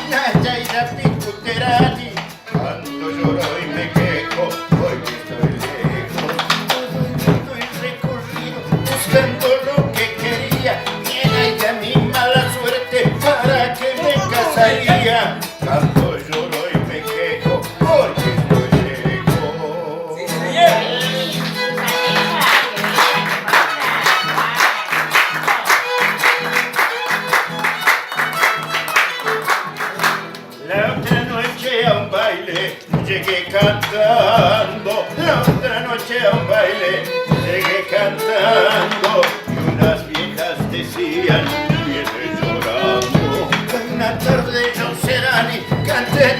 Naya y la picuterati. Cuando lloro y me quejo, hoy que estoy lejos. Todo el recorrido, buscando lo que quería. Llena y de mi mala suerte, ¿para qué me casaría? Cuando lloro y me quejo, porque estoy lejos. Sí, señor. La otra noche a un baile llegué cantando. La otra noche a un baile llegué cantando. Y unas viejas decían, viene llorando. Una tarde yo será ni canté